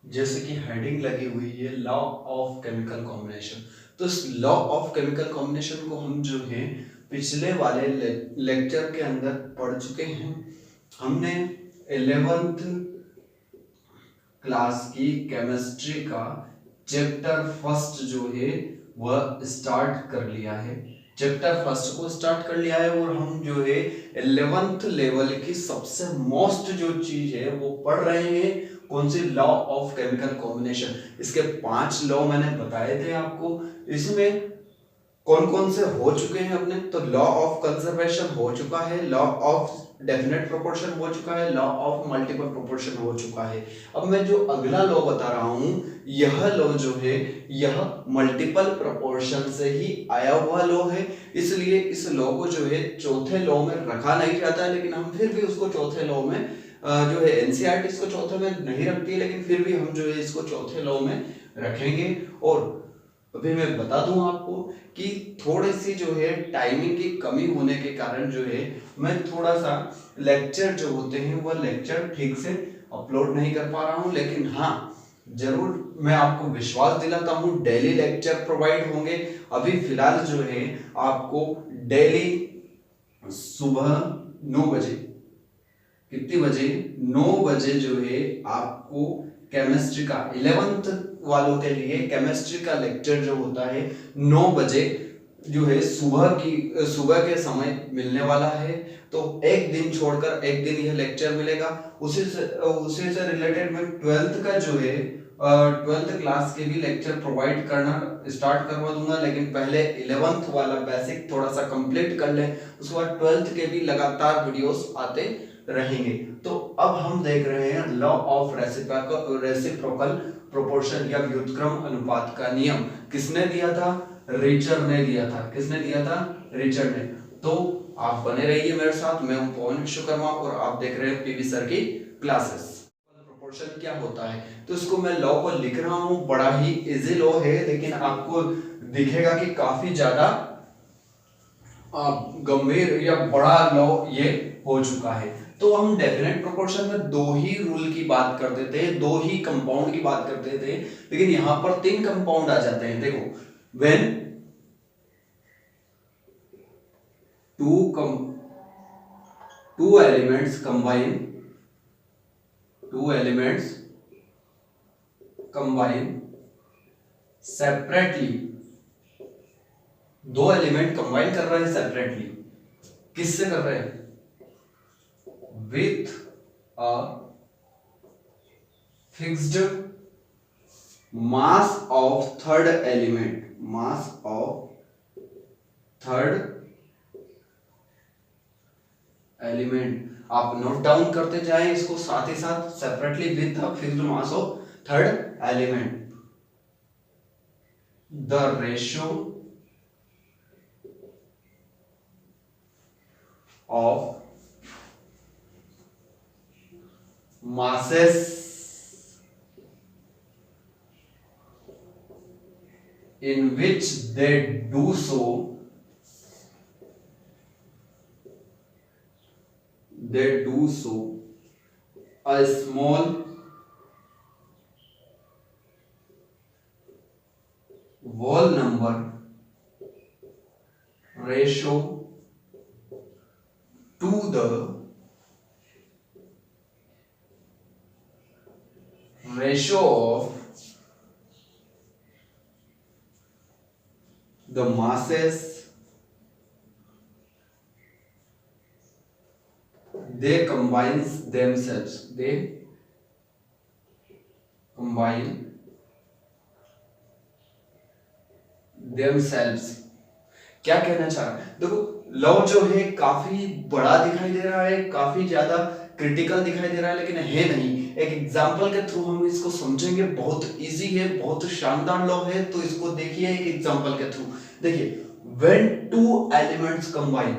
जैसे कि हेडिंग लगी हुई है लॉ ऑफ केमिकल कॉम्बिनेशन। तो इस लॉ ऑफ केमिकल कॉम्बिनेशन को हम जो है पिछले वाले लेक्चर के अंदर पढ़ चुके हैं। हमने 11th क्लास की केमिस्ट्री का चैप्टर फर्स्ट जो है वह स्टार्ट कर लिया है। चैप्टर फर्स्ट को स्टार्ट कर लिया है और हम जो है 11th लेवल की सबसे मोस्ट जो चीज है वो पढ़ रहे हैं। कौन सी? Law of chemical combination. इसके 5 लॉ मैंने बताए थे आपको। इसमें कौन कौन से हो चुके हैं अपने? तो लॉ ऑफ कंजर्वेशन हो चुका है, लॉ ऑफ डेफिनेट प्रोपोर्शन हो चुका है, लॉ ऑफ मल्टीपल प्रोपोर्शन हो चुका है। अब मैं जो अगला लॉ बता रहा हूं, यह लॉ जो है यह मल्टीपल प्रोपोर्शन से ही आया हुआ लॉ है। इसलिए इस लॉ को जो है चौथे लॉ में रखा नहीं जाता है, लेकिन हम फिर भी उसको चौथे लॉ में जो है एनसीईआरटी इसको चौथे में नहीं रखती है, लेकिन फिर भी हम जो है इसको चौथे लॉ में रखेंगे। और अभी मैं बता दूं आपको कि थोड़ी सी जो है टाइमिंग की कमी होने के कारण जो है मैं थोड़ा सा लेक्चर जो होते हैं वह लेक्चर ठीक से अपलोड नहीं कर पा रहा हूं, लेकिन हाँ जरूर मैं आपको विश्वास दिलाता हूं डेली लेक्चर प्रोवाइड होंगे। अभी फिलहाल जो है आपको डेली सुबह 9 बजे, कितनी बजे? 9 बजे जो है आपको केमिस्ट्री का 11th वालों के लिए केमिस्ट्री का लेक्चर जो होता है 9 बजे जो है सुबह के समय मिलने वाला है। तो एक दिन छोड़कर एक दिन यह लेक्चर मिलेगा। उसी से रिलेटेड मैं 12th का जो है 12th क्लास के भी लेक्चर प्रोवाइड करना स्टार्ट करवा दूंगा, लेकिन पहले 11th वाला बेसिक थोड़ा सा कंप्लीट कर ले, उसके बाद 12th के भी लगातार वीडियोस आते रहेंगे। तो अब हम देख रहे हैं लॉ ऑफ रेसिप्रोकल प्रोपोर्शन या व्युत्क्रम अनुपात का नियम। किसने दिया था? रिचर ने दिया था। किसने दिया था? रिचर ने। तो आप बने रहिए मेरे साथ। मैं हूं पवन विश्वकर्मा और आप देख रहे हैं पीवी सर की क्लासेस। प्रोपोर्शन क्या होता है? तो इसको मैं लॉ को लिख रहा हूं, बड़ा ही इजी लॉ है, लेकिन आपको दिखेगा कि काफी ज्यादा गंभीर या बड़ा लॉ ये हो चुका है। तो हम डेफिनेट प्रोपोर्शन में 2 ही रूल की बात करते थे, 2 ही कंपाउंड की बात करते थे, लेकिन यहां पर 3 कंपाउंड आ जाते हैं। देखो, when two elements combine separately, 2 element combine कर रहे हैं सेपरेटली। किससे कर रहे हैं? With a fixed mass of third element. आप नोट डाउन करते जाएं इसको साथ ही साथ, separately with the fixed mass of third element. The ratio of masses in which they do so a small whole number ratio to the ratio of the masses they combine themselves. क्या कहना चाह रहा है? देखो, law जो है काफी बड़ा दिखाई दे रहा है, काफी ज्यादा क्रिटिकल दिखाई दे रहा है, लेकिन है नहीं। एक एग्जांपल के थ्रू हम इसको समझेंगे। बहुत इजी है, बहुत शानदार लॉ है। तो इसको देखिए एक एग्जांपल के थ्रू। देखिए, when 2 elements combine,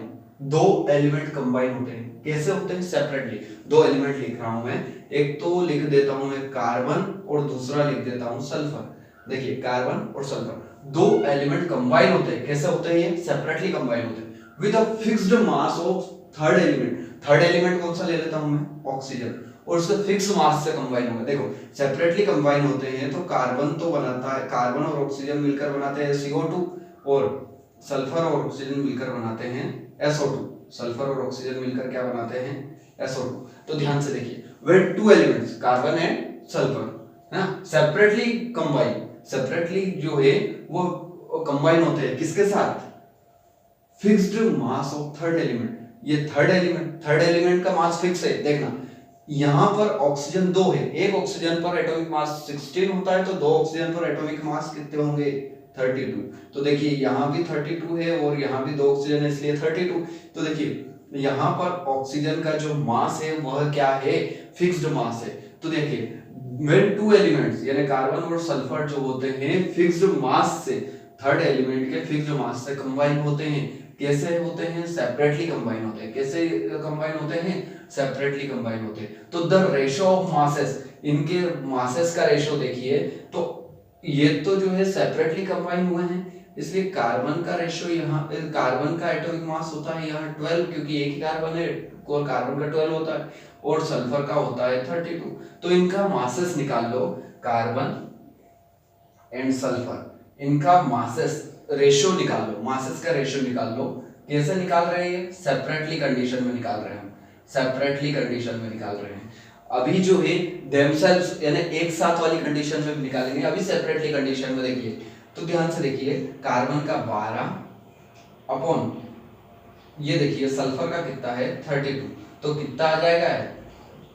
2 element combine होते हैं। कैसे होते हैं? सेपरेटली। 2 एलिमेंट लिख रहा हूं मैं, एक तो लिख देता हूं मैं कार्बन और दूसरा लिख देता हूं सल्फर। देखिए, कार्बन और सल्फर 2 एलिमेंट कंबाइन होते हैं। कैसे होते हैं? ये सेपरेटली कंबाइन होते हैं with a fixed mass of third element. Third element कौन सा ले लेता हूं मैं? ऑक्सीजन। और उसके फिक्स मास से कंबाइन होगा। देखो सेपरेटली कंबाइन होते हैं तो कार्बन तो बनाता है, कार्बन और ऑक्सीजन मिलकर बनाते हैं CO2 और सल्फर और ऑक्सीजन मिलकर बनाते हैं SO2। सल्फर और ऑक्सीजन मिलकर क्या बनाते हैं SO2। तो ध्यान से देखिए when two elements carbon and sulphur है सेपरेटली कंबाइन, सेपरेटली जो है वो कंबाइन होते हैं किसके साथ, fixed mass of third element. ये थर्ड एलिमेंट का मास फिक्स है। देखना यहां पर ऑक्सीजन 2 है, एक ऑक्सीजन पर एटॉमिक मास 16 होता है तो 2 ऑक्सीजन पर एटॉमिक मास कितने होंगे 32। तो देखिए यहां भी 32 है और यहां भी 2 ऑक्सीजन है इसलिए 32। तो देखिए यहां पर ऑक्सीजन का जो मास है वह क्या है फिक्स्ड मास है। तो देखिए व्हेन टू एलिमेंट्स यानी कार्बन और सल्फर जो होते हैं फिक्स्ड मास से, थर्ड एलिमेंट के फिक्स्ड मास से कंबाइन होते हैं। कैसे होते हैं सेपरेटली कंबाइन होते हैं। कैसे कंबाइन होते हैं सेपरेटली कंबाइन होते हैं। तो द रेशो ऑफ मासेस, इनके मासेस का रेशो देखिए तो ये तो जो है सेपरेटली कंबाइन हुए हैं इसलिए कार्बन का रेशो यहाँ, कार्बन का एटॉमिक मास होता है यहाँ 12 क्योंकि एक ही कार्बन है और कार्बन का 12 होता है और सल्फर का होता है 32। तो इनका मासेस निकाल लो, कार्बन एंड सल्फर, इनका मासेस रेशो निकाल लो, मासेस का रेशो निकाल लो। कैसे निकाल रहे हैं सेपरेटली कंडीशन में निकाल रहे हैं हम, सेपरेटली कंडीशन में निकाल रहे हैं। अभी जो है देमसेल्व्स यानी एक साथ वाली कंडीशन में निकालेंगे, अभी सेपरेटली कंडीशन में देखिए तो ध्यान से देखिए कार्बन का 12 अपॉन ये देखिए सल्फर का कितना है 32। तो कितना आ जाएगा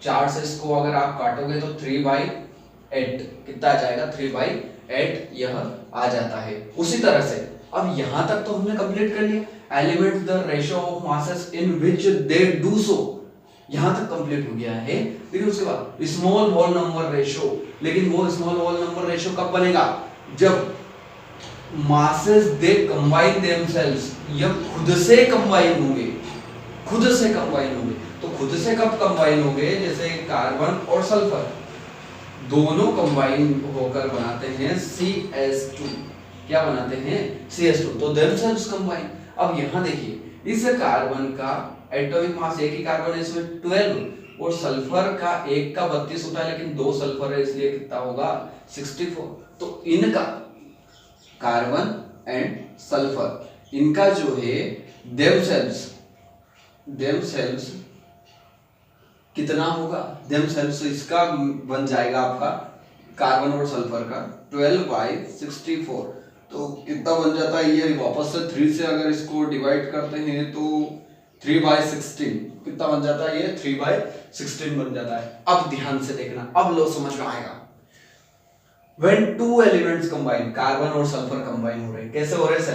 4 से इसको अगर आप काटोगे तो 3/8 कितना आ जाएगा 3/8 यह आ जाता है। उसी तरह से अब यहां तक तो हमने कंप्लीट कर लिया, element the ratio of masses in which they do सो, यहां तक कंप्लीट हो गया है। लेकिन उसके बाद स्मॉल होल नंबर रेशियो, लेकिन वो स्मॉल होल नंबर रेशियो कब बनेगा जब मासेस दे कंबाइन देमसेल्व्स, यह खुद से कंबाइन होंगे, खुद से कंबाइन होंगे। तो खुद से कब कंबाइन होंगे जैसे कार्बन और सल्फर दोनों कंबाइन होकर बनाते हैं CS2, क्या बनाते हैं CS2, तो देमसेल्व्स कंबाइन। अब यहां देखिए इस कार्बन का एटॉमिक मास, एक ही कार्बन है इसमें 12 और सल्फर का एक का 32 होता है लेकिन 2 सल्फर है इसलिए कितना होगा 64। तो इनका कार्बन एंड सल्फर इनका जो है देमसेल्व्स कितना होगा, देमसेल्व्स इसका बन जाएगा आपका कार्बन और सल्फर का 12/64। तो कितना बन जाता है ये वापस से 3 से अगर इसको डिवाइड करते हैं तो 3/16 कितना बन जाता है ये 3/16 बन जाता है। अब ध्यान से देखना, अब लो समझ में आएगा। When two elements combine, carbon और सल्फर कंबाइन हो रहे हैं, कैसे हो रहे हैं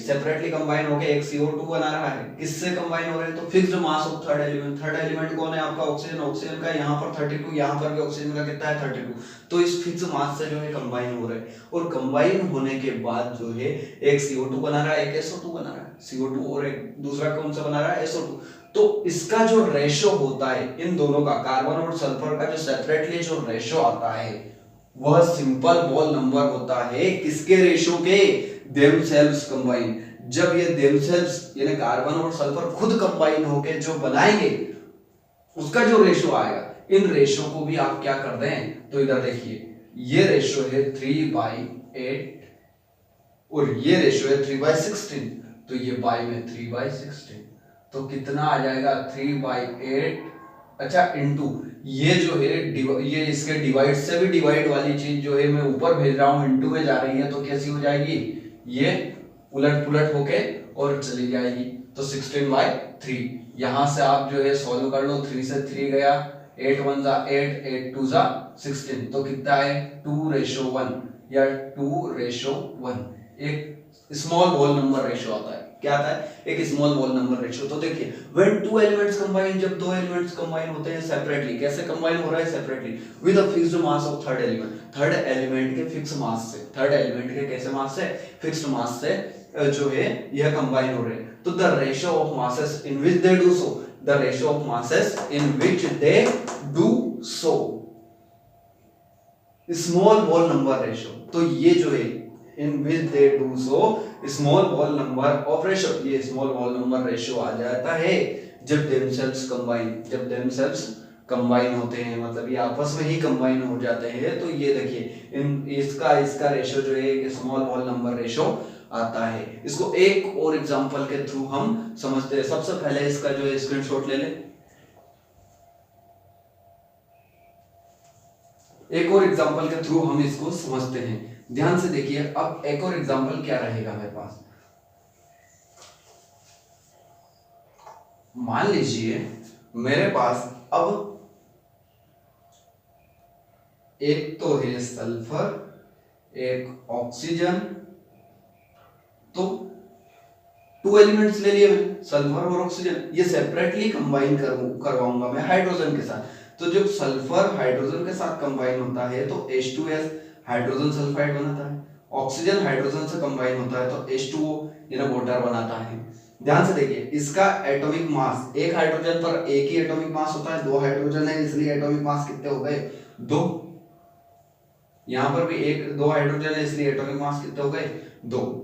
सेपरेटली कंबाइन होकर एक CO2 बना रहा है। किससे कंबाइन हो रहे हैं तो fixed mass of third element, third element कौन है आपका ऑक्सीजन, ऑक्सीजन का यहाँ पर 32, यहाँ पर भी ऑक्सीजन का कितना है 32। तो इस फिक्स्ड मास से जो है कंबाइन हो रहे हैं और कंबाइन होने के बाद जो है एक CO2 बना रहा है एक SO2 बना रहा है, CO2 और एक दूसरा कौन सा बना रहा है SO2। तो इसका जो रेशो होता है इन दोनों का, कार्बन और सल्फर का जो सेपरेटली जो रेशो आता है वह सिंपल होल नंबर होता है किसके रेशो के, देमसेल्व्स कंबाइन। जब ये देमसेल्व्स यानी कार्बन और सल्फर खुद कंबाइन होके जो बनाएंगे उसका जो रेशो आएगा, इन रेशो को भी आप क्या कर दें तो इधर देखिए ये रेशो है 3/8 और ये रेशो है 3/16, तो ये बाई में 3/16 तो कितना आ जाएगा 3/8। अच्छा इनटू ये जो है ये इसके डिवाइड से भी डिवाइड वाली चीज जो है मैं ऊपर भेज रहा हूं इनटू में जा रही है तो कैसी हो जाएगी ये उलट पुलट होके और चली जाएगी। तो 16/3 यहां से आप जो है सॉल्व कर लो, 3 से 3 गया, 8 1 जा 8, 8 2 जा 16, तो कितना है 2:1 या 2:1। एक स्मॉल होल नंबर रेशियो आता है, क्या आता है एक स्मॉल होल नंबर रेशियो। तो देखिए व्हेन टू एलिमेंट्स कंबाइन, जब दो एलिमेंट्स कंबाइन होते हैं सेपरेटली, कैसे कंबाइन हो रहा है separately with a fixed mass of third element, third element के फिक्स मास से, थर्ड एलिमेंट के कैसे मास से फिक्स्ड मास से जो है यह कंबाइन हो रहे हैं। तो the ratio of masses in which they do so, the ratio of masses in which they do so, small whole number ratio. तो ये जो है in which they do so small whole number of ratio, ये small whole number ratio आ जाता है जब themselves combine, जब themselves combine होते हैं, मतलब ये आपस में ही कंबाइन हो जाते हैं। तो ये देखिए इसका रेशो जो है एक स्मॉल होल नंबर रेशो आता है। इसको एक और एग्जांपल के थ्रू हम समझते हैं। सबसे पहले इसका जो है स्क्रीनशॉट ले लें। एक और एग्जांपल के थ्रू हम इसको समझते हैं। ध्यान से देखिए, अब एक और एग्जांपल क्या रहेगा मेरे पास। मान लीजिए मेरे पास अब एक तो है सल्फर, एक ऑक्सीजन, तो 2 एलिमेंट्स ले लिए मैंने, सल्फर और ऑक्सीजन। ये सेपरेटली कंबाइन करवाऊंगा मैं हाइड्रोजन के साथ। तो जब सल्फर हाइड्रोजन के साथ कंबाइन होता है तो H2S हाइड्रोजन सल्फाइड बनाता है, ऑक्सीजन हाइड्रोजन से कंबाइन होता है तो H2O यानी वाटर बनाता है। ध्यान से देखिए, इसका एटॉमिक मास, एक हाइड्रोजन पर एक ही एटॉमिक मास होता है, 2 हाइड्रोजन है इसलिए एटॉमिक मास कितने हो गए, 2। यहां पर भी 2 हाइड्रोजन है इसलिए एटॉमिक मास कितने हो गए, 2।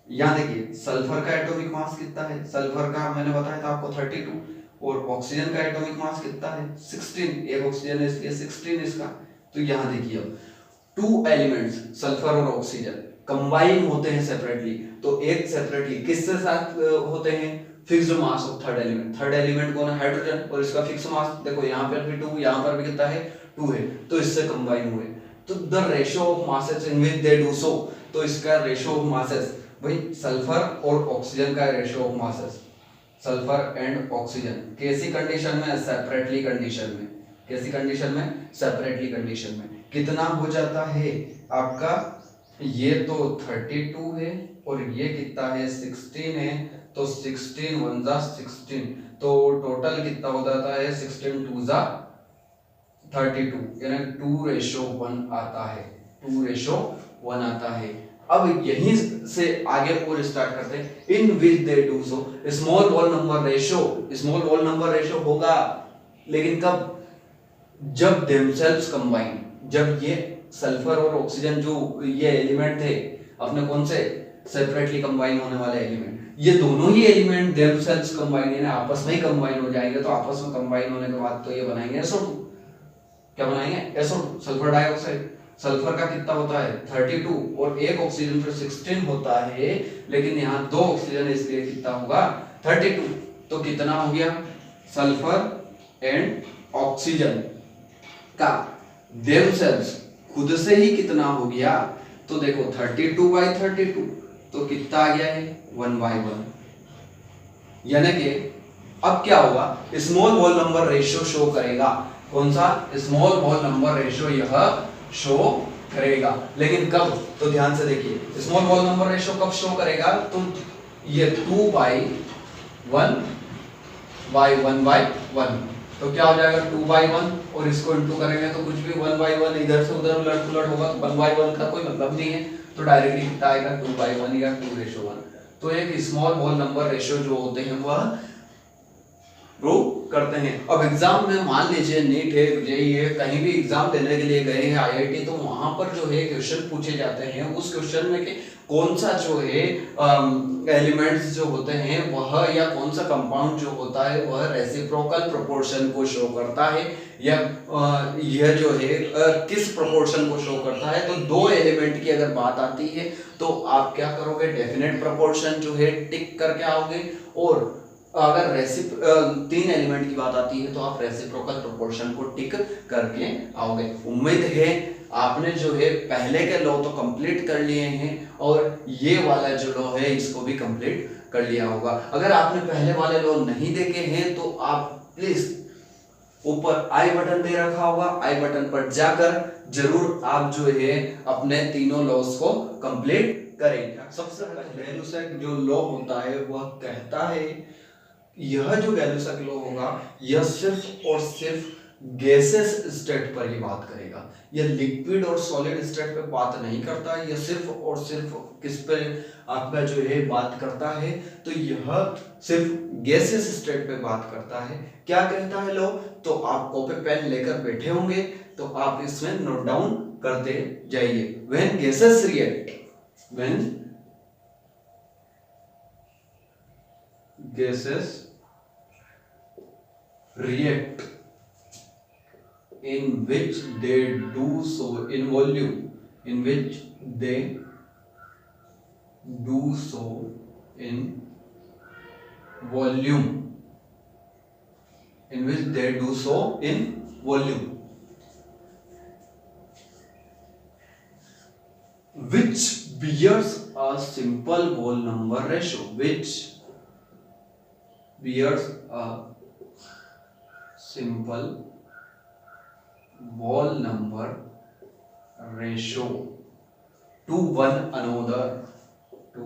यहाँ देखिए सल्फर का एटॉमिक मास कितना है, सल्फर का मैंने बताया था आपको 32, और ऑक्सीजन का एटॉमिक मास कितना है 16, एक ऑक्सीजन है इसलिए 16 इसका। तो यहाँ देखिए अब 2 एलिमेंट्स सल्फर और ऑक्सीजन कंबाइन होते हैं सेपरेटली, तो एक सेपरेटली किसके साथ होते हैं, fixed mass of third element. Third element कौन है, हाइड्रोजन, और इसका फिक्स्ड मास देखो यहाँ पर भी 2, यहाँ पर भी कितना है 2 है, तो इससे कंबाइन हुए। तो the ratio of masses in which they do सो, तो इसका रेशियो ऑफ मासेस भाई सल्फर और ऑक्सीजन का ratio of masses, sulphur and oxygen कैसी कंडीशन में, सेपरेटली कंडीशन में। कैसी कंडीशन में, सेपरेटली कंडीशन में कितना हो जाता है आपका, ये तो 32 है और ये कितना है 16 है, तो 16 1 जा 16, तो टोटल कितना हो जाता है 16 2 जा 32, यानी 2:1 आता है, 2:1 आता है। अब यहीं से आगे और स्टार्ट करते हैं। In which they do so, small whole number ratio, small whole number ratio होगा लेकिन कब, जब देमसेल्व्स कंबाइन, जब ये सल्फर और ऑक्सीजन जो ये एलिमेंट थे अपने कौन से सेपरेटली कंबाइन होने वाले एलिमेंट, ये दोनों ही एलिमेंट देमसेल्व्स कंबाइन यानी आपस में ही कंबाइन हो जाएंगे। तो आपस में कंबाइन होने के बाद तो ये बनाएंगे SO2, क्या बनाएंगे SO2 सल्फर डाइऑक्साइड। सल्फर का कितना होता है 32 और एक ऑक्सीजन पर 16 होता है, लेकिन यहाँ 2 ऑक्सीजन इसलिए कितना होगा 32, तो कितना हो गया सल्फर एंड ऑक्सीजन का देमसेल्व्स खुद से ही कितना हो गया, तो देखो 32/32, तो कितना आ गया है 1/1। यानी कि अब क्या होगा, small whole number ratio show करेगा, कौन सा स्मॉल वॉल नंबर रेशियो यह शो करेगा, लेकिन कब, तो ध्यान से देखिए स्मॉल वॉल नंबर रेशियो कब शो करेगा, तो ये 2/1/1/1, तो क्या हो जाएगा 2/1 और इसको इंटू करेंगे तो कुछ भी 1/1 इधर से उधर उलट पुलट होगा, तो 1/1 का कोई मतलब नहीं है, तो डायरेक्टली कितना आएगा 2/1 या 2:1। तो एक स्मॉल वॉल नंबर रेशियो जो होते हैं वह प्रूव करते हैं। अब एग्जाम में मान लीजिए नीट है, जेईई है, कहीं भी एग्जाम देने के लिए गए हैं IIT, तो वहां पर जो है क्वेश्चन पूछे जाते हैं, उस क्वेश्चन में कि कौन सा जो है एलिमेंट्स जो होते हैं वह, या कौन सा कंपाउंड जो होता है वह रेसिप्रोकल प्रोपोर्शन को शो करता है, या यह जो है किस प्रोपोर्शन को शो करता है। तो 2 एलिमेंट की अगर बात आती है तो आप क्या करोगे, डेफिनेट प्रोपोर्शन जो है टिक करके आओगे, और अगर 3 एलिमेंट की बात आती है तो आप रेसिप्रोकल प्रोपोर्शन को टिक करके आओगे। उम्मीद है आपने जो है पहले के लॉ तो कंप्लीट कर लिए हैं और ये वाला जो लॉ है इसको भी कंप्लीट कर लिया होगा। अगर आपने पहले वाले लॉ नहीं देखे हैं तो आप प्लीज ऊपर आई बटन दे रखा होगा, आई बटन पर जाकर जरूर आप जो है अपने तीनों लॉस को कंप्लीट करें। सबसे पहले गैलुसैक जो लॉ होता है वह कहता है, यह जो गैलुसैक लॉ होगा यह सिर्फ और सिर्फ गैसेस स्टेट पर ही बात करेगा, यह लिक्विड और सॉलिड स्टेट पे बात नहीं करता, यह सिर्फ और सिर्फ किस पे आपका जो है बात करता है, तो यह सिर्फ गैसेस स्टेट पे बात करता है। क्या कहता है लॉ, तो आप कॉपी पेन लेकर बैठे होंगे तो आप इसमें नोट डाउन करते जाइए। When gases react, when gases react in which they do so in volume, in which they do so in volume, in which they do so in volume, which bears a simple whole number ratio, which bears a simple whole number ratio to one another, to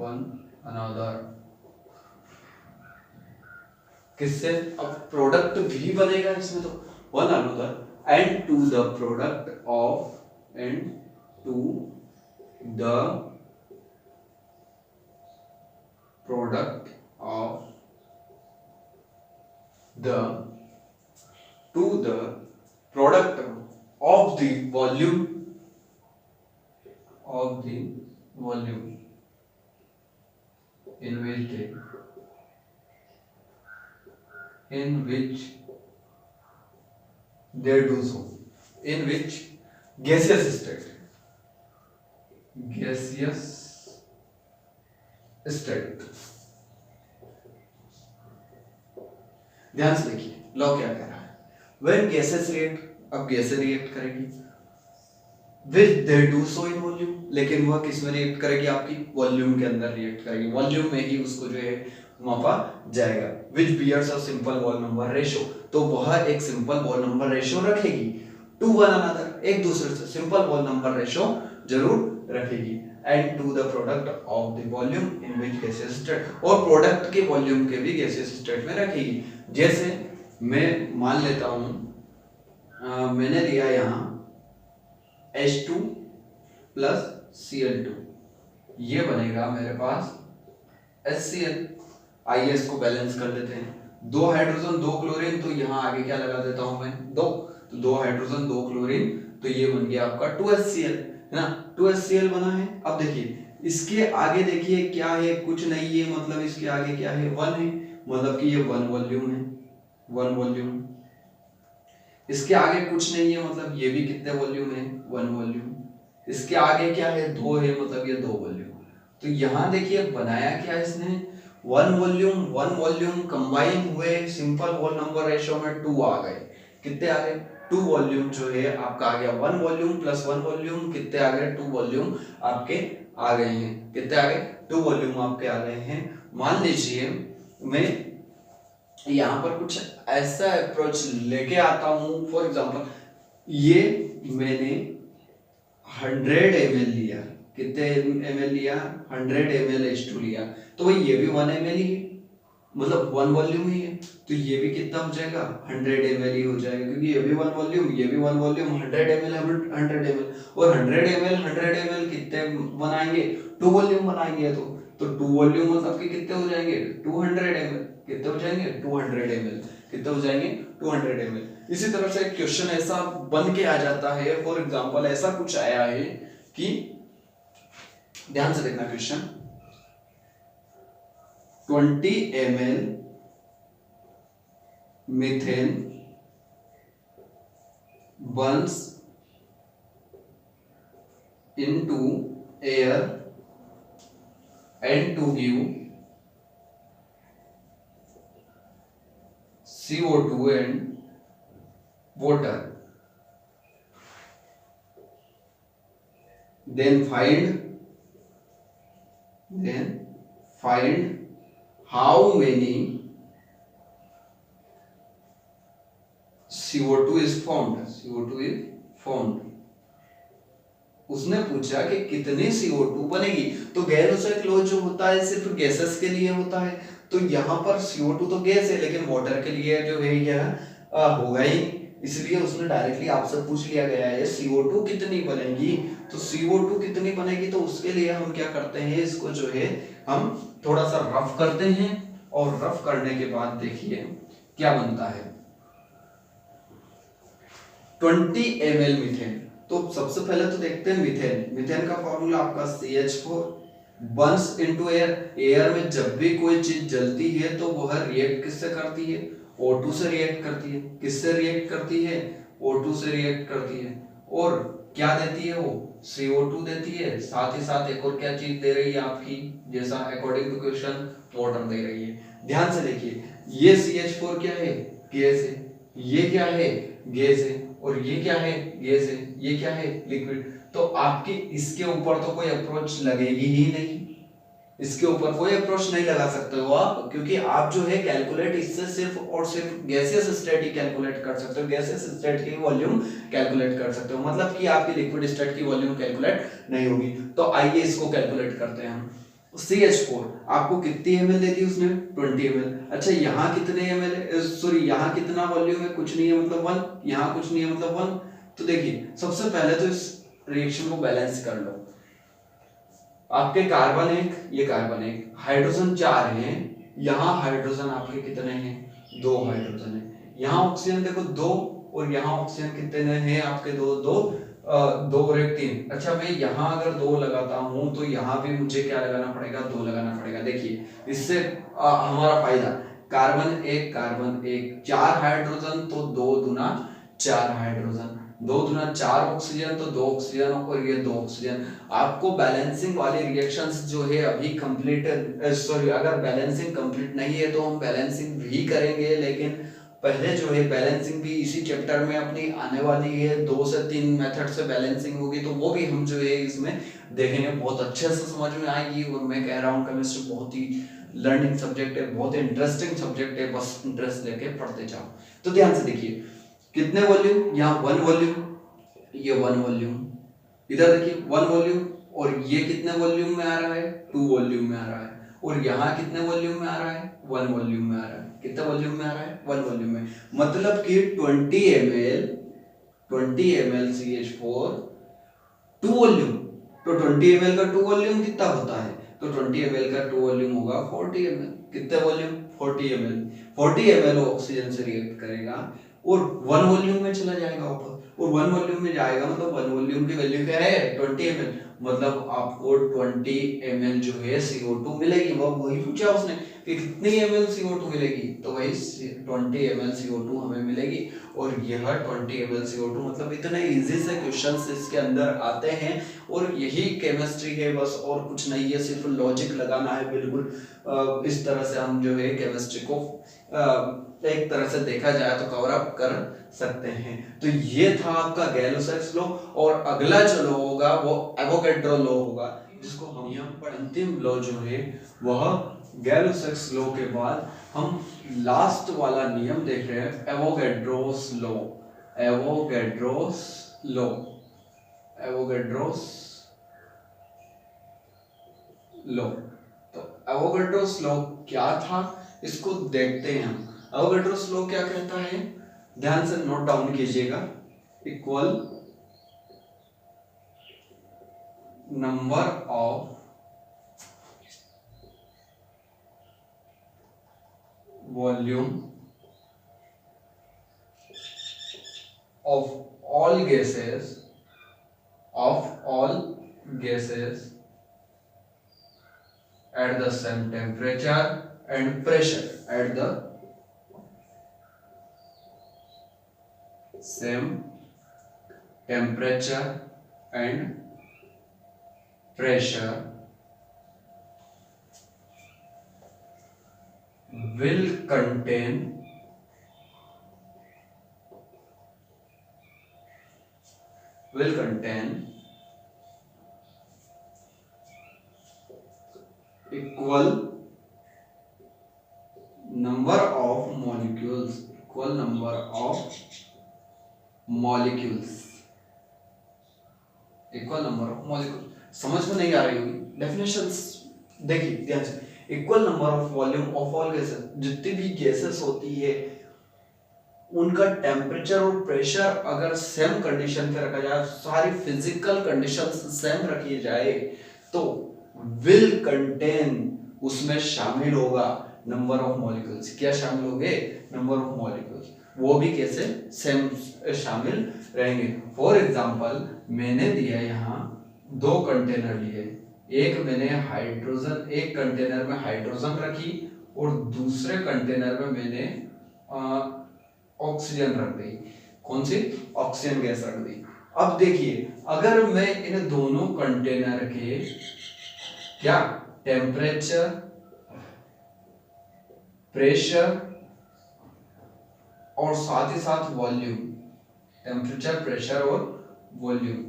one another. किससे? अब product भी बनेगा इसमें, तो one another and to the product of, and to the product of the, to the product of the volume, of the volume in which they, in which they do so, in which gaseous state, gaseous state। ध्यान से देखिए law क्या कह रहा है, when gases react, अब गैसें react करेगी, विच they do so in volume, लेकिन वह किस में रिएक्ट करेगी? आपकी वॉल्यूम के अंदर रिएक्ट करेगी, वॉल्यूम में ही उसको जो है मापा जाएगा। Which bears a simple whole number ratio, तो वह एक सिंपल वॉल नंबर रेशियो रखेगी टू वन अनदर, एक दूसरे से सिंपल वॉल नंबर रेशियो जरूर रखेगी, and to the product of the volume in which gases state, और प्रोडक्ट के वॉल्यूम के भी गैसेस स्टेट में रखेगी। जैसे मैं मान लेता हूं मैंने लिया यहाँ H2 प्लस Cl2, ये बनेगा मेरे पास HCl। आइए इसको बैलेंस कर लेते हैं, दो हाइड्रोजन दो क्लोरीन, तो यहाँ आगे क्या लगा देता हूं मैं, दो, तो दो हाइड्रोजन दो क्लोरीन, तो ये बन गया आपका 2HCl, है ना, 2HCl बना है। अब देखिए इसके आगे देखिए क्या है, कुछ नहीं है, मतलब इसके आगे क्या है, 1 है, मतलब कि ये 1 वॉल्यूम है, 1 वॉल्यूम। इसके आगे कुछ नहीं है, मतलब ये भी कितने वॉल्यूम है, 1 वॉल्यूम। इसके आगे क्या है, 2 है, मतलब ये 2 वॉल्यूम। तो यहाँ देखिए बनाया क्या इसने, 1 वॉल्यूम कंबाइन हुए, सिंपल होल नंबर रेशियो में 2 आ गए, कितने आ गए, 2 वॉल्यूम जो है आपका आ गया, 1 वॉल्यूम प्लस 1 वॉल्यूम कितने आ गए, 2 वॉल्यूम आपके आ गए हैं, कितने आ गए, 2 वॉल्यूम आपके आ गए हैं। मान लीजिए मैं यहाँ पर कुछ ऐसा अप्रोच लेके आता हूं, फॉर एग्जांपल ये मैंने 100 ml लिया, कितने ml लिया, 100 ml H2 लिया, तो भाई ये भी 1 ml ही है, मतलब 1 वॉल्यूम ही है, तो ये भी कितना हो जाएगा, 100 ml ही हो जाएगा, क्योंकि ये भी 1 वॉल्यूम, ये भी 1 वॉल्यूम, 100 ml 100 ml, और 100 ml कितने बनाएंगे, 2 वॉल्यूम बनाएंगे, तो 2 वॉल्यूम मतलब कि कितने हो जाएंगे, 200 ml, कितने हो जाएंगे, 200 ml, कितने हो जाएंगे, 200 ml। इसी तरह से क्वेश्चन ऐसा बन के आ जाता है, फॉर एग्जांपल ऐसा कुछ आया है कि, ध्यान से देखना question, 20 ml methane Burns into air and to give CO2 and water, then find how many CO2 is formed। उसने पूछा कि कितने CO2 बनेगी, तो गैर क्लोज जो होता है सिर्फ गैसेस के लिए होता है, तो यहाँ पर CO2 तो गैस है, लेकिन वाटर के लिए जो है क्या होगा ही, इसलिए उसने डायरेक्टली आपसे पूछ लिया गया है CO2 कितनी बनेगी। तो CO2 कितनी बनेगी, तो उसके लिए हम क्या करते हैं, इसको जो है हम थोड़ा सा रफ करते हैं, और रफ करने के बाद देखिए क्या बनता है, 20 ml मीथेन। तो सबसे पहले तो देखते हैं मीथेन का फॉर्मूला आपका CH4 Burns into air. Air में जब भी कोई चीज जलती है तो वह रिएक्ट किससे करती है, O2 से रिएक्ट करती है। किससे रिएक्ट करती है? O2 से रिएक्ट करती है। और क्या देती है वो? CO2 देती है। साथ ही साथ एक और क्या चीज दे रही है आपकी, जैसा अकॉर्डिंग टू क्वेश्चन वाटर दे रही है। ध्यान से देखिए, ये CH4 क्या है? गैस है। ये क्या है? गैस है। और ये क्या है? गैस है। ये क्या है? लिक्विड। तो आपके इसके ऊपर तो कोई अप्रोच लगेगी ही नहीं, इसके ऊपर कोई अप्रोच नहीं लगा सकते हो आप, क्योंकि आप जो है कैलकुलेट इससे सिर्फ और सिर्फ गैसियस स्टेट ही कैलकुलेट कर सकते हो, गैसियस स्टेट की वॉल्यूम कैलकुलेट कर सकते हो, मतलब कि आपकी लिक्विड स्टेट की वॉल्यूम कैलकुलेट नहीं होगी। तो आइए इसको कैलकुलेट करते हैं हम। CH4 आपको कितनी ml देती है उसने? 20 ml। अच्छा यहाँ कितने ml है, सॉरी यहाँ कितना वॉल्यूम है? कुछ नहीं है मतलब 1, यहाँ कुछ नहीं है मतलब 1। तो देखिए सबसे पहले तो इस रिएक्शन को बैलेंस कर लो। आपके कार्बन एक, ये कार्बन एक, हाइड्रोजन 4 हैं, यहाँ हाइड्रोजन आपके कितने हैं? 2 हाइड्रोजन है। यहाँ ऑक्सीजन देखो 2, और यहाँ ऑक्सीजन कितने हैं आपके? 2 2 2 और 1 3। अच्छा मैं यहाँ अगर 2 लगाता हूँ तो यहाँ भी मुझे क्या लगाना पड़ेगा? 2 लगाना पड़ेगा। देखिए इससे हमारा फायदा, कार्बन एक 4 हाइड्रोजन, तो 2 दूना 4 हाइड्रोजन, 2 दूना 4 ऑक्सीजन, तो 2 ऑक्सीजन और ये 2 ऑक्सीजन। आपको बैलेंसिंग वाली रिएक्शंस जो है अभी कंप्लीट, सॉरी अगर बैलेंसिंग कंप्लीट नहीं है तो हम बैलेंसिंग भी करेंगे, लेकिन पहले जो है बैलेंसिंग भी इसी चैप्टर में अपनी आने वाली है। 2 से 3 मेथड से बैलेंसिंग होगी, तो वो भी हम जो है इसमें देखेंगे, बहुत अच्छे से समझ में आएगी। और मैं कह रहा हूँ केमिस्ट्री बहुत ही लर्निंग सब्जेक्ट है, बहुत इंटरेस्टिंग सब्जेक्ट है, बस इंटरेस्ट लेके पढ़ते जाओ। तो ध्यान से देखिए कितने वॉल्यूम, यहाँ 1 वॉल्यूम, ये 1 वॉल्यूम, इधर देखिए 1 वॉल्यूम, और ये कितने वॉल्यूम में आ रहा है? 2 वॉल्यूम में आ रहा है। और यहाँ कितने वॉल्यूम में आ रहा है? 1 वॉल्यूम में आ रहा है। कितने वॉल्यूम में आ रहा है? 1 वॉल्यूम में। मतलब कि 20 ml CH4 2 वॉल्यूम। तो 20 ml का 2 वॉल्यूम कितना होता है? तो 20 ml का 2 वॉल्यूम होगा 40 ml। कितने वॉल्यूम? 40 ml। 40 ml ऑक्सीजन से रिएक्ट करेगा और 1 वॉल्यूम में चला जाएगा ऊपर, और 1 वॉल्यूम में जाएगा मतलब 1 वॉल्यूम की वैल्यू क्या है? 20 ml। मतलब आपको 20 ml जो है CO2 मिलेगी। वो वही पूछा उसने कि कितनी ml CO2 मिलेगी, तो वही 20 ml CO2 हमें मिलेगी। और यह 20 ml CO2, मतलब इतने इजी से क्वेश्चंस इसके अंदर आते हैं, और यही केमिस्ट्री है बस, और कुछ नहीं है, सिर्फ लॉजिक लगाना है बिल्कुल। इस तरह से हम जो है केमिस्ट्री को एक तरह से देखा जाए तो कवर अप कर सकते हैं। तो ये था आपका गैलो-सैक्स लॉ, और अगला जो लॉ होगा वो एवोगैड्रो लॉ होगा, जिसको हम यहाँ पर अंतिम लॉ जो है वह गैलो-सैक्स लॉ के बाद हम लास्ट वाला नियम देख रहे हैं, Avogadro's law. Avogadro's law, Avogadro's law. तो एवोगैड्रोस लॉ क्या था इसको देखते हैं हम। एवोगैड्रोस लॉ क्या कहता है, ध्यान से नोट डाउन कीजिएगा। Equal number of volume of all gases at the same temperature and pressure, at the same temperature and pressure will contain equal number of molecules, समझ में नहीं आ रही होगी डेफिनेशंस, देखिए ध्यान से। Equal number of volume of all gases, जितनी भी गैसेस होती है उनका टेम्परेचर और प्रेशर अगर सेम कंडीशन पे रखा जाए, सारी फिजिकल कंडीशंस सेम रखी जाए, तो विल कंटेन, उसमें शामिल होगा नंबर ऑफ मॉलिक्यूल्स। क्या शामिल होंगे? Number of molecules. वो भी कैसे? सेम शामिल रहेंगे। फॉर एग्जांपल मैंने दिया यहाँ 2 कंटेनर लिए, एक मैंने हाइड्रोजन, एक कंटेनर में हाइड्रोजन रखी और दूसरे कंटेनर में मैंने ऑक्सीजन रख दी। कौन सी? ऑक्सीजन गैस रख दी। अब देखिए अगर मैं इन दोनों कंटेनर के क्या टेम्परेचर, प्रेशर और साथ ही साथ वॉल्यूम, टेम्परेचर, प्रेशर और वॉल्यूम,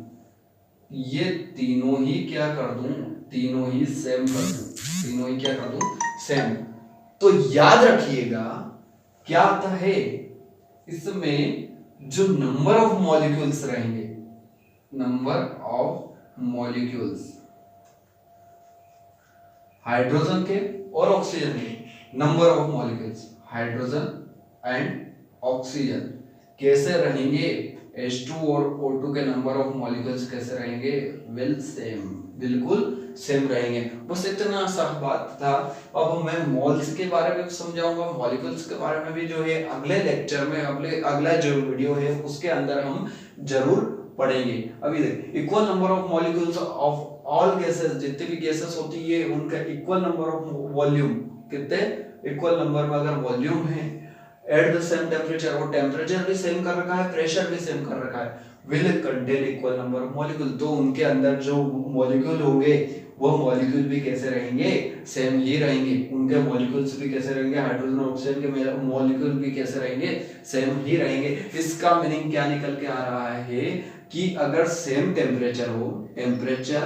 ये तीनों ही क्या कर दूं, तीनों ही सेम कर दूं, तीनों ही क्या कर दूं, सेम। तो याद रखिएगा क्या आता है इसमें, जो नंबर ऑफ मॉलिक्यूल्स रहेंगे, नंबर ऑफ मॉलिक्यूल्स हाइड्रोजन के और ऑक्सीजन के, number of molecules hydrogen and oxygen कैसे रहेंगे, H2 और O2 के नंबर ऑफ मॉलिक्यूल्स कैसे रहेंगे, विल सेम, बिल्कुल सेम रहेंगे। बस इतना सा बात था। अब मैं मोल्स के बारे में समझाऊंगा, मॉलिक्यूल्स के बारे में भी जो है अगले लेक्चर में, अगला जो वीडियो है उसके अंदर हम जरूर पढ़ेंगे। अभी देख, equal number of molecules of all gases, जितने भी गैसेस होती है उनका इक्वल नंबर ऑफ वॉल्यूम, कितने इक्वल नंबर में अगर वॉल्यूम है एट द सेम टेम्परेचर, वो टेम्परेचर भी सेम कर रखा है, प्रेशर भी सेम कर रखा है, will contain equal number of molecule, तो उनके अंदर जो मॉलिक्यूल होंगे वो मॉलिक्यूल भी कैसे रहेंगे, सेम ही रहेंगे। उनके मॉलिक्यूल्स भी कैसे रहेंगे, हाइड्रोजन और ऑक्सीजन के मॉलिक्यूल भी कैसे रहेंगे, सेम ही रहेंगे। इसका मीनिंग क्या निकल के आ रहा है कि अगर सेम टेम्परेचर हो, टेम्परेचर,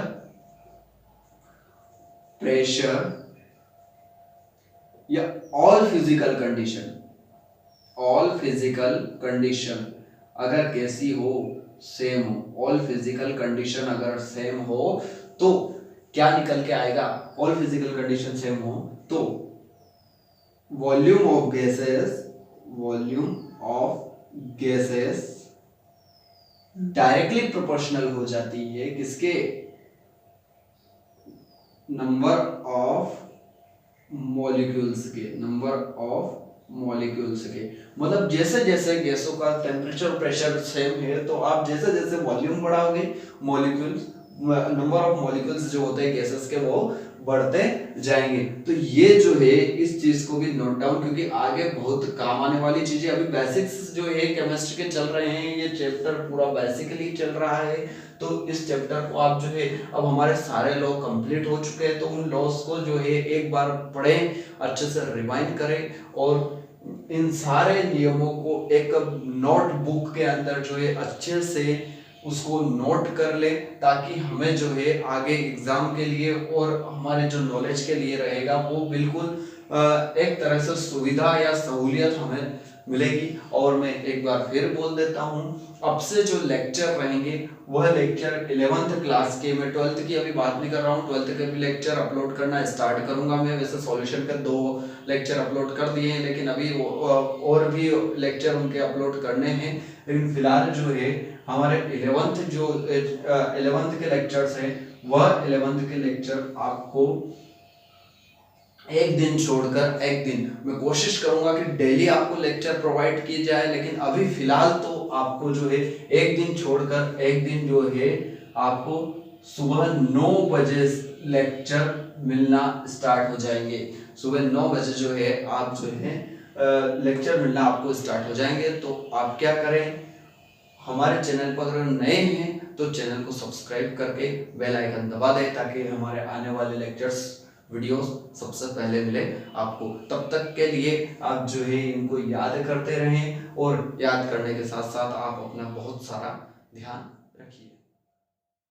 प्रेशर या all physical condition, all physical condition अगर कैसी हो, सेम हो, ऑल फिजिकल कंडीशन अगर सेम हो तो क्या निकल के आएगा, ऑल फिजिकल कंडीशन सेम हो तो volume of gases, volume of gases directly proportional हो जाती है किसके, नंबर ऑफ मॉलिक्यूल्स के, नंबर ऑफ मॉलिक्यूल्स के। मतलब जैसे जैसे गैसों का टेम्परेचर प्रेशर सेम है तो आप जैसे जैसे वॉल्यूम बढ़ाओगे, मॉलिक्यूल्स, नंबर ऑफ मॉलिक्यूल्स जो होते हैं गैसेस के वो बढ़ते जाएंगे। तो ये जो है इस चीज को भी नोट डाउन, क्योंकि आगे बहुत काम आने वाली चीजें, अभी बेसिक्स जो है केमिस्ट्री के चल रहे हैं, ये चैप्टर पूरा बेसिकली चल रहा है। तो इस चैप्टर को आप जो है, अब हमारे सारे लॉ कंप्लीट हो चुके हैं तो उन लॉस को जो है एक बार पढ़ें, अच्छे से रिवाइंड करें और इन सारे नियमों को एक नोटबुक के अंदर जो है अच्छे से उसको नोट कर ले, ताकि हमें जो है आगे एग्जाम के लिए और हमारे जो नॉलेज के लिए रहेगा वो बिल्कुल एक तरह से सुविधा या सहूलियत हमें मिलेगी। और मैं एक बार फिर बोल देता हूँ, अब से जो लेक्चर रहेंगे वह लेक्चर 11th क्लास के, मैं 12th की अभी बात नहीं कर रहा हूँ, 12th के भी लेक्चर अपलोड करना स्टार्ट करूंगा मैं। वैसे सॉल्यूशन के 2 लेक्चर अपलोड कर दिए हैं, लेकिन अभी और भी लेक्चर उनके अपलोड करने हैं। लेकिन फिलहाल जो है हमारे 11th के लेक्चर्स हैं, वह 11th के लेक्चर आपको एक दिन छोड़कर एक दिन मैं कोशिश करूंगा कि डेली आपको लेक्चर प्रोवाइड किए जाए, लेकिन अभी फिलहाल तो आपको जो है एक दिन छोड़कर एक दिन जो है आपको सुबह 9 बजे लेक्चर मिलना स्टार्ट हो जाएंगे। सुबह 9 बजे जो है आप जो है लेक्चर मिलना आपको स्टार्ट हो जाएंगे। तो आप क्या करें, हमारे चैनल पर अगर नए हैं तो चैनल को सब्सक्राइब करके बेल आइकन दबा दें, ताकि हमारे आने वाले लेक्चर्स वीडियोस सबसे पहले मिले आपको। तब तक के लिए आप जो है इनको याद करते रहें, और याद करने के साथ साथ आप अपना बहुत सारा ध्यान रखिए।